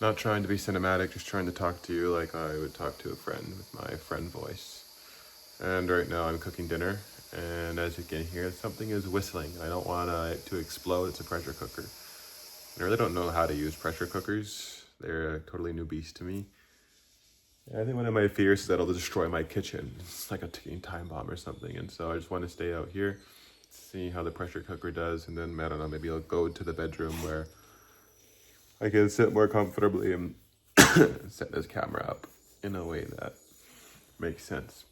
Not trying to be cinematic, just trying to talk to you like I would talk to a friend with my friend voice. And right now I'm cooking dinner, and as you can hear, something is whistling. I don't want it to explode. It's a pressure cooker. I really don't know how to use pressure cookers. They're a totally new beast to me. I think one of my fears is that it'll destroy my kitchen. It's like a ticking time bomb or something. And so I just want to stay out here, see how the pressure cooker does, and then, I don't know, maybe I'll go to the bedroom where I can sit more comfortably and set this camera up in a way that makes sense.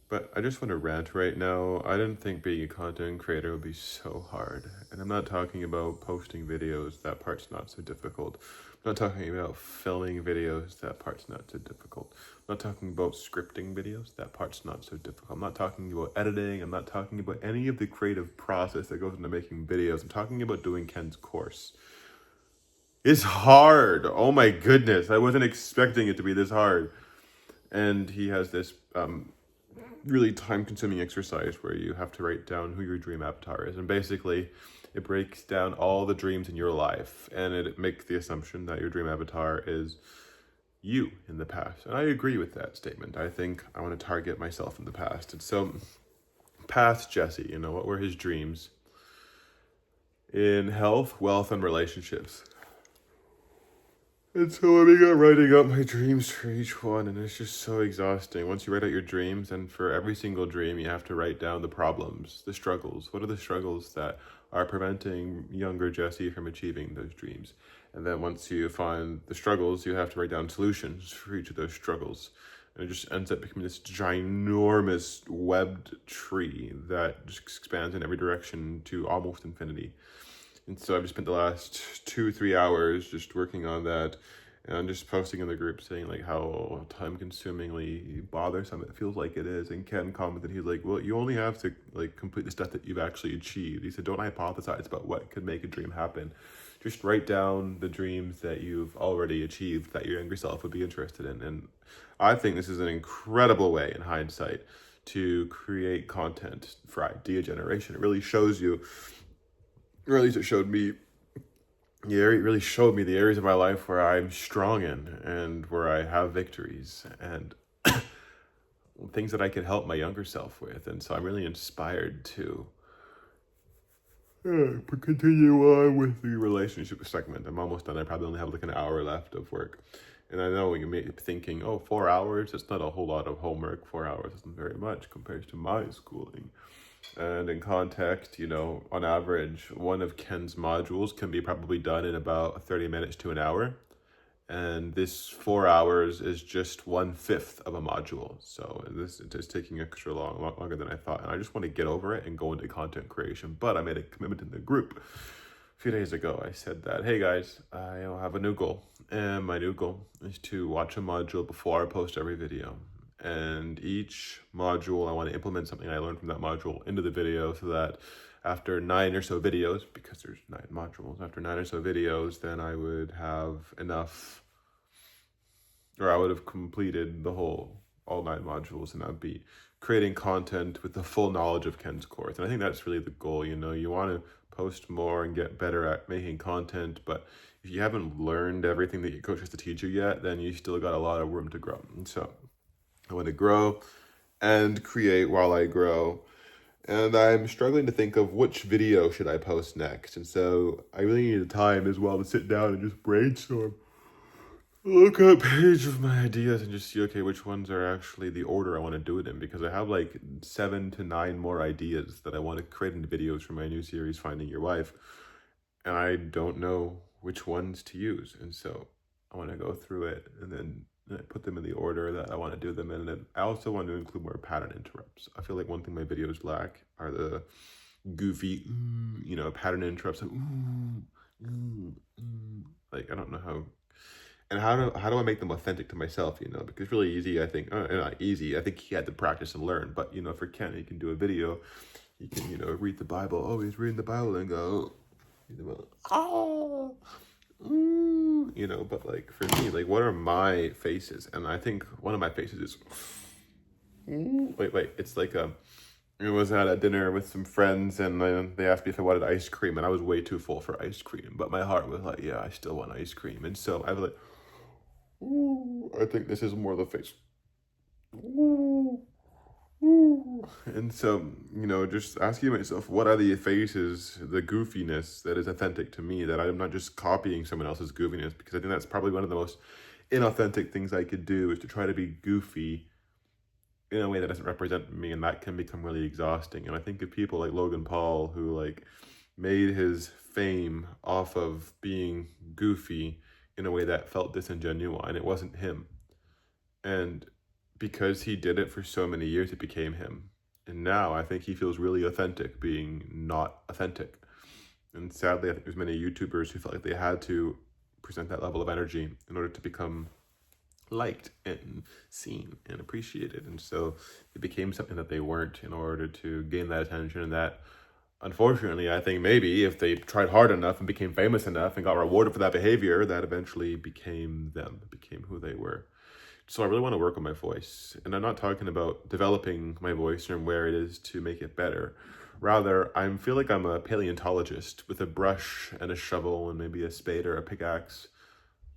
But I just want to rant right now. I didn't think being a content creator would be so hard. And I'm not talking about posting videos, that part's not so difficult. I'm not talking about filming videos, that part's not so difficult. I'm not talking about scripting videos, that part's not so difficult. I'm not talking about editing, I'm not talking about any of the creative process that goes into making videos. I'm talking about doing Ken's course. It's hard. Oh my goodness. I wasn't expecting it to be this hard. And he has this really time-consuming exercise where you have to write down who your dream avatar is, and basically it breaks down all the dreams in your life, and it makes the assumption that your dream avatar is you in the past. And I agree with that statement. I think I want to target myself in the past. And so past Jesse, what were his dreams in health, wealth, and relationships? And so I began writing up my dreams for each one, and it's just so exhausting. Once you write out your dreams, and for every single dream, you have to write down the problems, the struggles. What are the struggles that are preventing younger Jesse from achieving those dreams? And then once you find the struggles, you have to write down solutions for each of those struggles. And it just ends up becoming this ginormous webbed tree that just expands in every direction to almost infinity. And so I've just spent the last 2-3 hours just working on that, and I'm just posting in the group saying like how time-consumingly bothersome it feels like it is. And Ken commented, he's like, well, you only have to like complete the stuff that you've actually achieved. He said, don't hypothesize about what could make a dream happen. Just write down the dreams that you've already achieved that your younger self would be interested in. And I think this is an incredible way in hindsight to create content for idea generation. It really shows you, or at least it showed me, it really showed me the areas of my life where I'm strong in and where I have victories and things that I can help my younger self with. And so I'm really inspired to continue on with the relationship segment. I'm almost done. I probably only have like an hour left of work. And I know you may be thinking, 4 hours, it's not a whole lot of homework. 4 hours isn't very much compared to my schooling. And in context, on average, one of Ken's modules can be probably done in about 30 minutes to an hour. And this 4 hours is just 1/5 of a module. So this is taking extra longer than I thought. And I just want to get over it and go into content creation. But I made a commitment in the group a few days ago. I said that, hey guys, I have a new goal. And my new goal is to watch a module before I post every video. And each module, I want to implement something I learned from that module into the video, so that after 9 or so videos, because there's 9 modules, after 9 or so videos, then I would have enough, or I would have completed all 9 modules, and I'd be creating content with the full knowledge of Ken's course. And I think that's really the goal. You want to post more and get better at making content, but if you haven't learned everything that your coach has to teach you yet, then you still got a lot of room to grow. And so I want to grow and create while I grow. And I'm struggling to think of which video should I post next. And so I really need a time as well to sit down and just brainstorm. Look at a page of my ideas and just see, okay, which ones are actually the order I want to do it in. Because I have like 7 to 9 more ideas that I want to create into videos for my new series, Finding Your Wife. And I don't know which ones to use. And so I want to go through it and then put them in the order that I want to do them in. And I also want to include more pattern interrupts. I feel like one thing my videos lack are the goofy, pattern interrupts. Like, I don't know how. And how do I make them authentic to myself, Because it's really easy, I think. Not easy. I think he had to practice and learn. But, for Ken, he can do a video. He can, read the Bible. Oh, he's reading the Bible and go, oh. But like for me, like what are my faces? And I think one of my faces is wait, it's like I was at a dinner with some friends, and they asked me if I wanted ice cream, and I was way too full for ice cream. But my heart was like, yeah, I still want ice cream. And so I was like, ooh, I think this is more the face. Ooh, ooh. And so, just asking myself, what are the faces, the goofiness that is authentic to me, that I'm not just copying someone else's goofiness, because I think that's probably one of the most inauthentic things I could do, is to try to be goofy in a way that doesn't represent me, and that can become really exhausting. And I think of people like Logan Paul, who like made his fame off of being goofy in a way that felt disingenuous, and it wasn't him. And because he did it for so many years, it became him. And now I think he feels really authentic being not authentic. And sadly, I think there's many YouTubers who felt like they had to present that level of energy in order to become liked and seen and appreciated. And so it became something that they weren't, in order to gain that attention. And that, unfortunately, I think maybe if they tried hard enough and became famous enough and got rewarded for that behavior, that eventually became them, became who they were. So I really want to work on my voice. And I'm not talking about developing my voice and where it is to make it better. Rather, I feel like I'm a paleontologist with a brush and a shovel and maybe a spade or a pickaxe.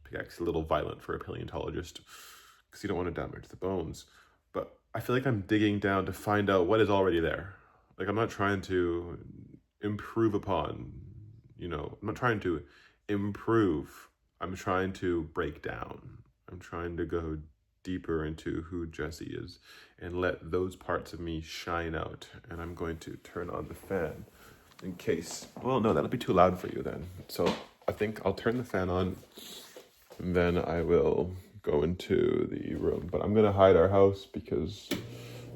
Pickaxe is a little violent for a paleontologist because you don't want to damage the bones. But I feel like I'm digging down to find out what is already there. Like, I'm not trying to improve upon, I'm not trying to improve. I'm trying to break down. I'm trying to go deeper into who Jesse is and let those parts of me shine out. And I'm going to turn on the fan in case, well, no, that'll be too loud for you then. So I think I'll turn the fan on, and then I will go into the room. But I'm going to hide our house because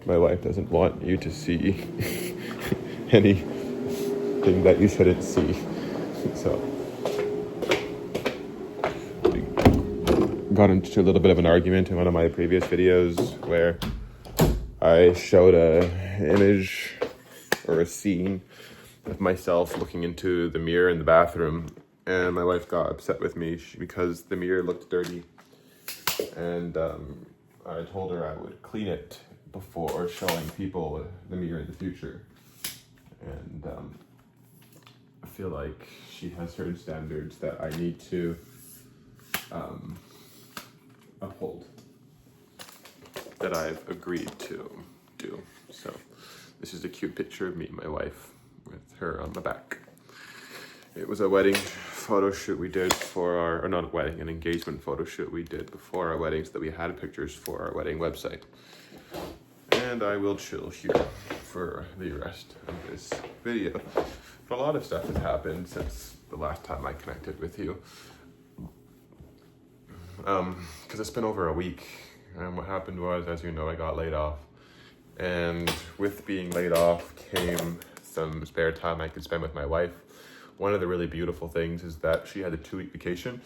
my wife doesn't want you to see anything that you shouldn't see. So got into a little bit of an argument in one of my previous videos where I showed an image or a scene of myself looking into the mirror in the bathroom, and my wife got upset with me because the mirror looked dirty, and I told her I would clean it before showing people the mirror in the future. And I feel like she has certain standards that I need to uphold, that I've agreed to do. So this is a cute picture of me and my wife with her on the back. It was a wedding photo shoot we did for or not a wedding, an engagement photo shoot we did before our wedding, so that we had pictures for our wedding website. And I will chill here for the rest of this video. But a lot of stuff has happened since the last time I connected with you. Because it's been over a week, and what happened was, as you know, I got laid off, and with being laid off came some spare time I could spend with my wife. One of the really beautiful things is that she had a 2-week vacation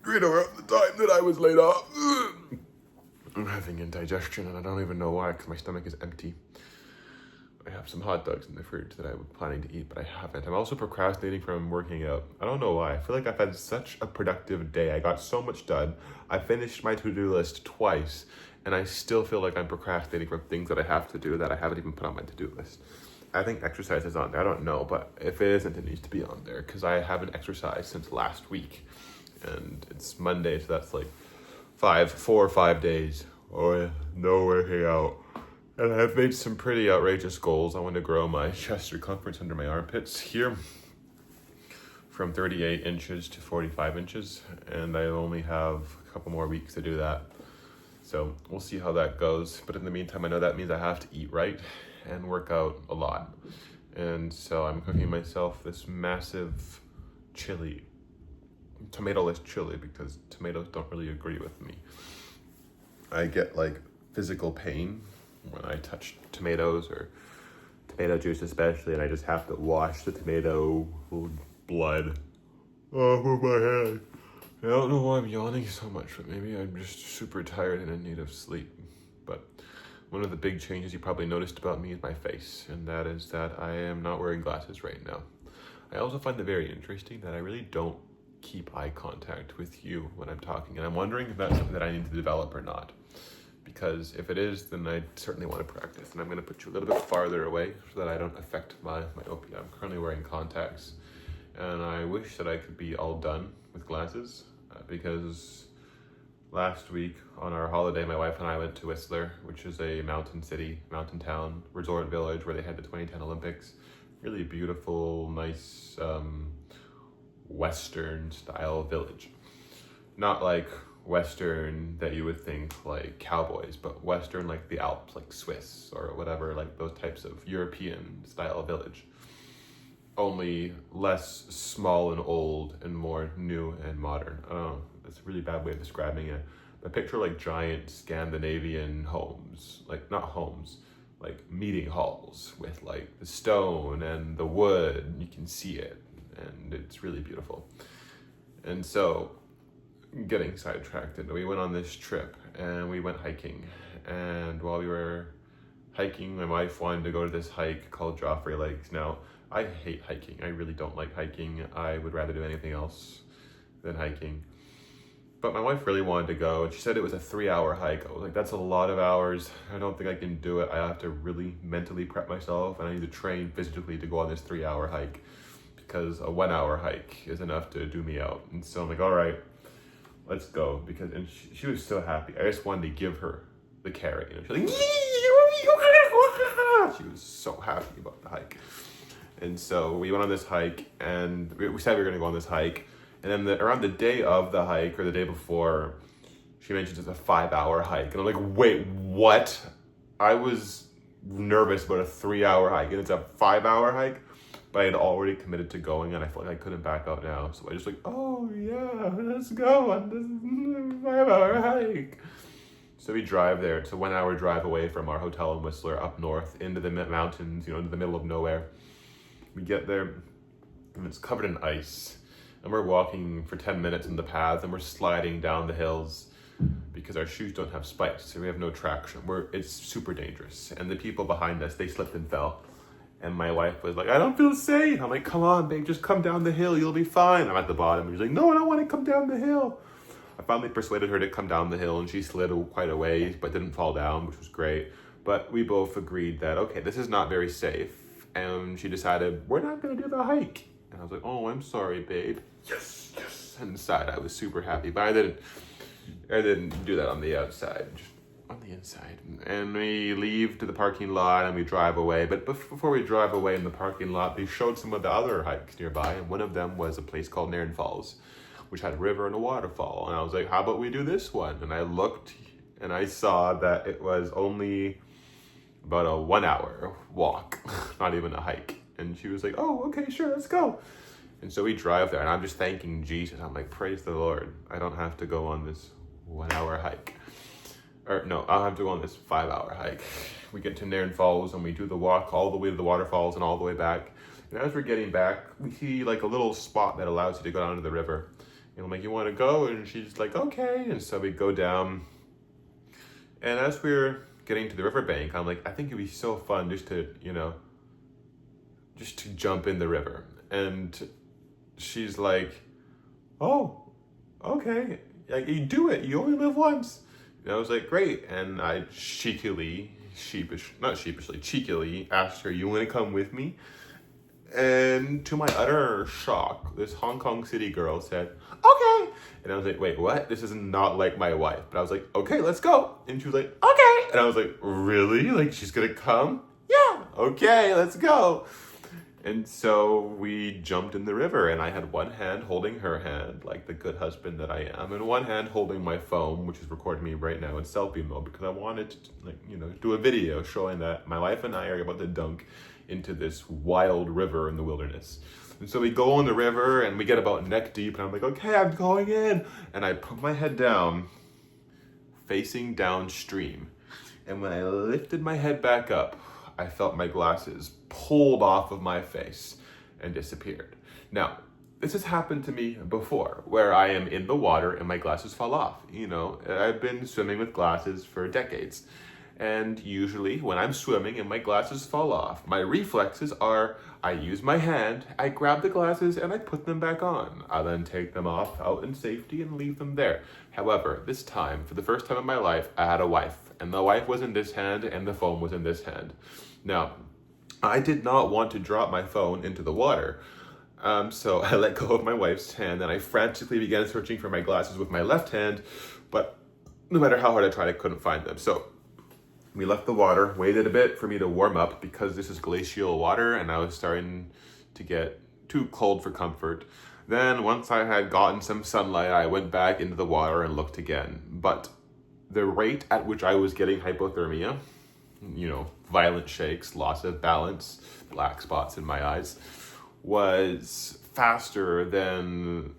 right around the time that I was laid off. I'm having indigestion, and I don't even know why, because my stomach is empty. I have some hot dogs in the fridge that I was planning to eat, but I haven't. I'm also procrastinating from working out. I don't know why. I feel like I've had such a productive day. I got so much done. I finished my to-do list twice, and I still feel like I'm procrastinating from things that I have to do that I haven't even put on my to-do list. I think exercise is on there. I don't know, but if it isn't, it needs to be on there, because I haven't exercised since last week, and it's Monday, so that's like 4 or 5 days. Oh yeah, no working out. And I've made some pretty outrageous goals. I want to grow my chest circumference under my armpits here from 38 inches to 45 inches. And I only have a couple more weeks to do that. So we'll see how that goes. But in the meantime, I know that means I have to eat right and work out a lot. And so I'm cooking myself this massive chili, tomato-less chili, because tomatoes don't really agree with me. I get like physical pain when I touch tomatoes, or tomato juice especially, and I just have to wash the tomato blood off of my hand. I don't know why I'm yawning so much, but maybe I'm just super tired and in need of sleep. But one of the big changes you probably noticed about me is my face, and that is that I am not wearing glasses right now. I also find it very interesting that I really don't keep eye contact with you when I'm talking, and I'm wondering if that's something that I need to develop or not. because if it is, then I certainly want to practice. And I'm going to put you a little bit farther away so that I don't affect my myopia. I'm currently wearing contacts, and I wish that I could be all done with glasses because last week on our holiday, my wife and I went to Whistler, which is a mountain city, mountain town, resort village where they had the 2010 Olympics. Really beautiful, nice, Western style village. Not like Western that you would think like cowboys, but Western like the Alps, like Swiss or whatever, like those types of European style village. Only less small and old and more new and modern. I don't know, that's a really bad way of describing it. But picture like giant Scandinavian homes, like not homes, like meeting halls with like the stone and the wood. You can see it and it's really beautiful. And so, getting sidetracked, and we went on this trip and we went hiking. And while we were hiking, my wife wanted to go to this hike called Joffrey Lakes. Now, I hate hiking. I really don't like hiking. I would rather do anything else than hiking. But my wife really wanted to go, and she said it was a 3-hour hike. I was like, that's a lot of hours. I don't think I can do it. I have to really mentally prep myself, and I need to train physically to go on this 3-hour hike because a 1-hour hike is enough to do me out. And so I'm like, all right, let's go. And she was so happy. I just wanted to give her the carrot. You know, she was like, she was so happy about the hike. And so we went on this hike, and we said we were going to go on this hike. And then around the day of the hike, or the day before, she mentioned it's a 5-hour hike. And I'm like, wait, what? I was nervous about a 3-hour hike, and it's a 5-hour hike? But I had already committed to going, and I felt like I couldn't back out now. So I just like, oh yeah, let's go on this 5-hour hike. So we drive there. It's a 1-hour drive away from our hotel in Whistler, up north, into the mountains, into the middle of nowhere. We get there, and it's covered in ice. And we're walking for 10 minutes in the path, and we're sliding down the hills because our shoes don't have spikes, so we have no traction. It's super dangerous. And the people behind us, they slipped and fell. And my wife was like, I don't feel safe. I'm like, come on, babe, just come down the hill. You'll be fine. I'm at the bottom. She's like, no, I don't want to come down the hill. I finally persuaded her to come down the hill, and she slid quite a ways, but didn't fall down, which was great. But we both agreed that, okay, this is not very safe. And she decided, we're not going to do the hike. And I was like, oh, I'm sorry, babe. Yes. And inside, I was super happy. But I didn't do that on the outside, just on the inside. And we leave to the parking lot, and we drive away. But before we drive away in the parking lot, they showed some of the other hikes nearby. And one of them was a place called Nairn Falls, which had a river and a waterfall. And I was like, how about we do this one? And I looked, and I saw that it was only about a 1-hour walk, not even a hike. And she was like, oh, okay, sure, let's go. And so we drive there, and I'm just thanking Jesus. I'm like, praise the Lord. I don't have to go on this 1-hour hike. Or no, I'll have to go on this 5-hour hike. We get to Nairn Falls, and we do the walk all the way to the waterfalls and all the way back. And as we're getting back, we see like a little spot that allows you to go down to the river. And I'm like, you want to go? And she's like, okay. And so we go down. And as we're getting to the riverbank, I'm like, I think it'd be so fun just to jump in the river. And she's like, oh, okay, like, you do it, you only live once. And I was like, great. And I cheekily asked her, you want to come with me? And to my utter shock, this Hong Kong city girl said, okay. And I was like, wait, what? This is not like my wife. But I was like, okay, let's go. And she was like, okay. And I was like, really? Like, she's gonna come? Yeah, okay, let's go. And so we jumped in the river, and I had one hand holding her hand, like the good husband that I am, and one hand holding my phone, which is recording me right now in selfie mode, because I wanted to, do a video showing that my wife and I are about to dunk into this wild river in the wilderness. And so we go in the river, and we get about neck deep, and I'm like, okay, I'm going in. And I put my head down, facing downstream. And when I lifted my head back up, I felt my glasses pulled off of my face and disappeared. Now, this has happened to me before, where I am in the water and my glasses fall off. I've been swimming with glasses for decades. And usually when I'm swimming and my glasses fall off, my reflexes are I use my hand, I grab the glasses and I put them back on. I then take them off out in safety and leave them there. However, this time, for the first time in my life, I had a wife, and the wife was in this hand and the phone was in this hand. Now, I did not want to drop my phone into the water. So I let go of my wife's hand and I frantically began searching for my glasses with my left hand, but no matter how hard I tried, I couldn't find them. So we left the water, waited a bit for me to warm up because this is glacial water and I was starting to get too cold for comfort. Then once I had gotten some sunlight, I went back into the water and looked again. But the rate at which I was getting hypothermia, violent shakes, loss of balance, black spots in my eyes, was faster than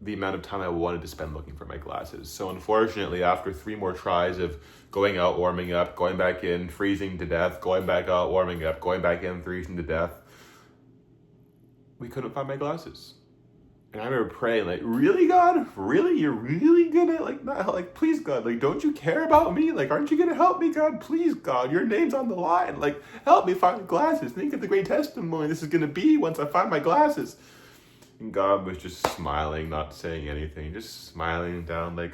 the amount of time I wanted to spend looking for my glasses. So unfortunately, after 3 more tries of going out, warming up, going back in, freezing to death, going back out, warming up, going back in, freezing to death, we couldn't find my glasses. And I remember praying, like, really, God? Really? You're really gonna, not, please, God, don't you care about me? Aren't you gonna help me, God? Please, God, your name's on the line. Help me find the glasses. Think of the great testimony this is gonna be once I find my glasses. And God was just smiling, not saying anything, just smiling down,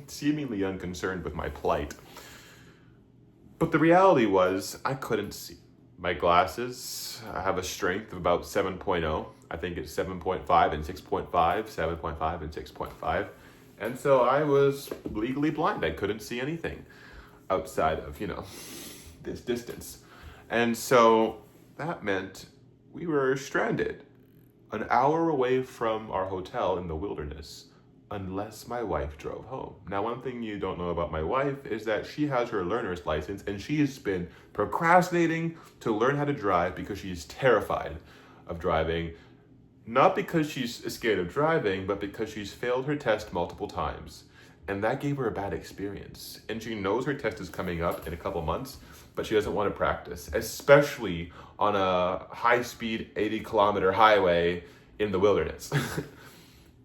seemingly unconcerned with my plight. But the reality was, I couldn't see. My glasses have a strength of about 7.0. I think it's 7.5 and 6.5, 7.5 and 6.5. And so I was legally blind. I couldn't see anything outside of, this distance. And so that meant we were stranded an hour away from our hotel in the wilderness unless my wife drove home. Now, one thing you don't know about my wife is that she has her learner's license and she has been procrastinating to learn how to drive because she's terrified of driving. Not because she's scared of driving, but because she's failed her test multiple times. And that gave her a bad experience. And she knows her test is coming up in a couple months, but she doesn't want to practice, especially on a high-speed 80-kilometer highway in the wilderness.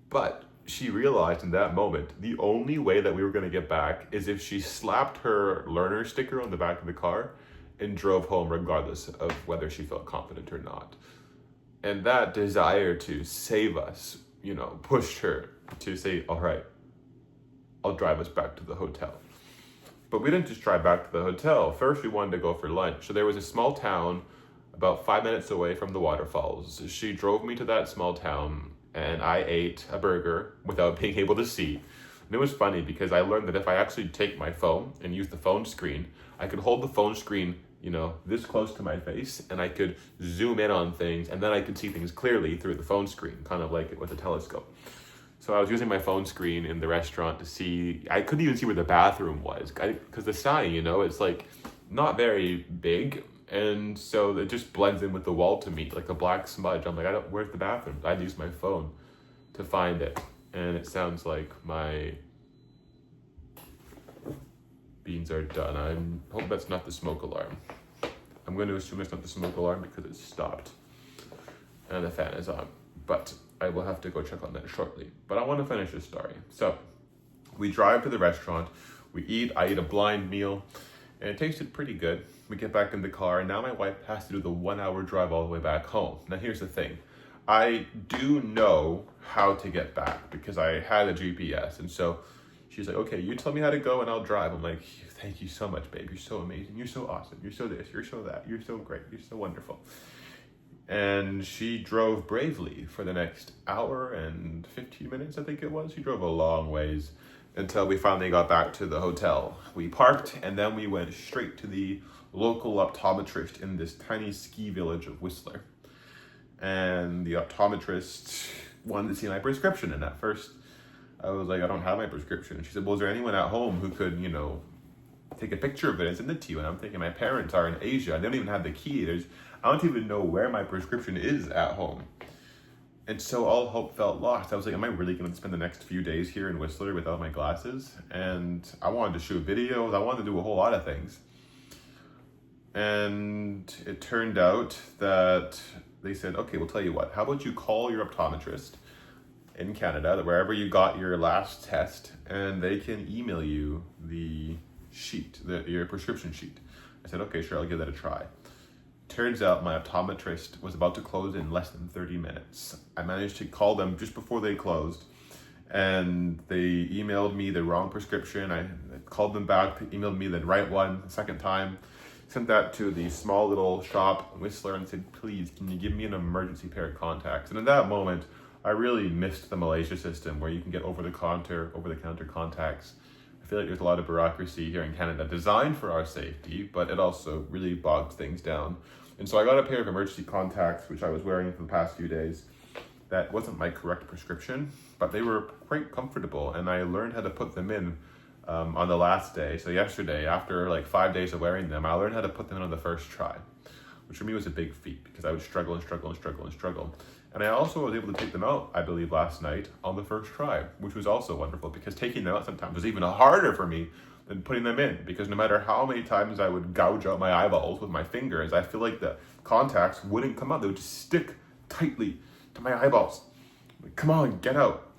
But she realized in that moment, the only way that we were going to get back is if she slapped her learner sticker on the back of the car and drove home regardless of whether she felt confident or not. And that desire to save us, pushed her to say, all right, I'll drive us back to the hotel. But we didn't just drive back to the hotel. First, we wanted to go for lunch. So there was a small town about 5 minutes away from the waterfalls. She drove me to that small town and I ate a burger without being able to see. And it was funny because I learned that if I actually take my phone and use the phone screen, I could hold the phone screen, this close to my face, and I could zoom in on things, and then I could see things clearly through the phone screen, kind of like it with a telescope. So I was using my phone screen in the restaurant to see, I couldn't even see where the bathroom was, because the sign, it's not very big, and so it just blends in with the wall to me, like a black smudge. I'm like, where's the bathroom? I'd use my phone to find it. And it sounds like my beans are done. I hope that's not the smoke alarm. I'm going to assume it's not the smoke alarm because it's stopped and the fan is on. But I will have to go check on that shortly. But I want to finish this story. So we drive to the restaurant. I eat a blind meal, and it tasted pretty good. We get back in the car, and now my wife has to do the 1-hour drive all the way back home. Now here's the thing. I do know how to get back because I had a GPS. And so she's like, okay, you tell me how to go and I'll drive. I'm like, thank you so much, babe. You're so amazing. You're so awesome. You're so this. You're so that. You're so great. You're so wonderful. And she drove bravely for the next hour and 15 minutes, I think it was. She drove a long ways until we finally got back to the hotel. We parked and then we went straight to the local optometrist in this tiny ski village of Whistler. And the optometrist wanted to see my prescription. And at first I was like, I don't have my prescription. And she said, well, is there anyone at home who could, take a picture of it and send it to you? And I'm thinking, my parents are in Asia. I don't even have the key. I don't even know where my prescription is at home. And so all hope felt lost. I was like, am I really going to spend the next few days here in Whistler without my glasses? And I wanted to shoot videos. I wanted to do a whole lot of things. And it turned out that they said, okay, we'll tell you what. How about you call your optometrist in Canada, wherever you got your last test, and they can email you the sheet, your prescription sheet. I said, okay, sure, I'll give that a try. Turns out my optometrist was about to close in less than 30 minutes. I managed to call them just before they closed, and they emailed me the wrong prescription. I called them back, they emailed me the right one the second time, sent that to the small little shop, Whistler, and said, please, can you give me an emergency pair of contacts? And in that moment, I really missed the Malaysia system where you can get over-the-counter contacts. I feel like there's a lot of bureaucracy here in Canada designed for our safety, but it also really bogs things down. And so I got a pair of emergency contacts, which I was wearing for the past few days. That wasn't my correct prescription, but they were quite comfortable, and I learned how to put them in on the last day. So yesterday, after like 5 days of wearing them, I learned how to put them in on the first try, which for me was a big feat because I would struggle. And I also was able to take them out, I believe, last night on the first try, which was also wonderful because taking them out sometimes was even harder for me than putting them in, because no matter how many times I would gouge out my eyeballs with my fingers, I feel like the contacts wouldn't come out. They would just stick tightly to my eyeballs. Like, come on, get out.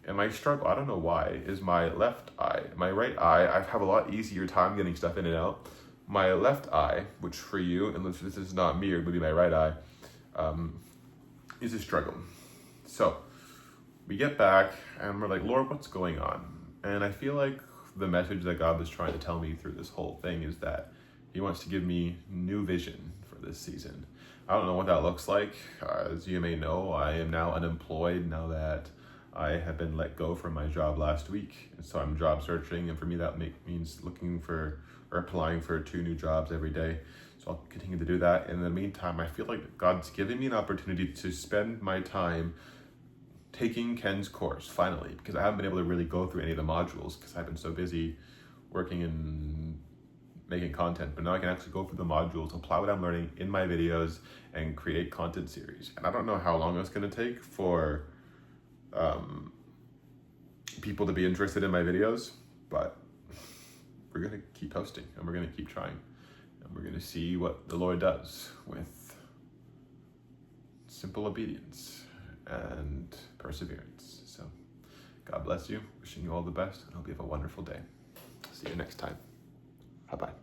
And my struggle, I don't know why, is my left eye. My right eye, I have a lot easier time getting stuff in and out. My left eye, which for you, unless this is not me, it would be my right eye, is a struggle. So we get back and we're like, Lord, what's going on? And I feel like the message that God was trying to tell me through this whole thing is that he wants to give me new vision for this season. I don't know what that looks like. As you may know, I am now unemployed now that I have been let go from my job last week. And so I'm job searching, and for me that means looking for or applying for 2 new jobs every day. So I'll continue to do that. In the meantime, I feel like God's giving me an opportunity to spend my time taking Ken's course, finally, because I haven't been able to really go through any of the modules because I've been so busy working and making content. But now I can actually go through the modules, apply what I'm learning in my videos, and create content series. And I don't know how long it's going to take for people to be interested in my videos, but we're going to keep posting and we're going to keep trying. We're going to see what the Lord does with simple obedience and perseverance. So God bless you. Wishing you all the best, and hope you have a wonderful day. See you next time. Bye-bye.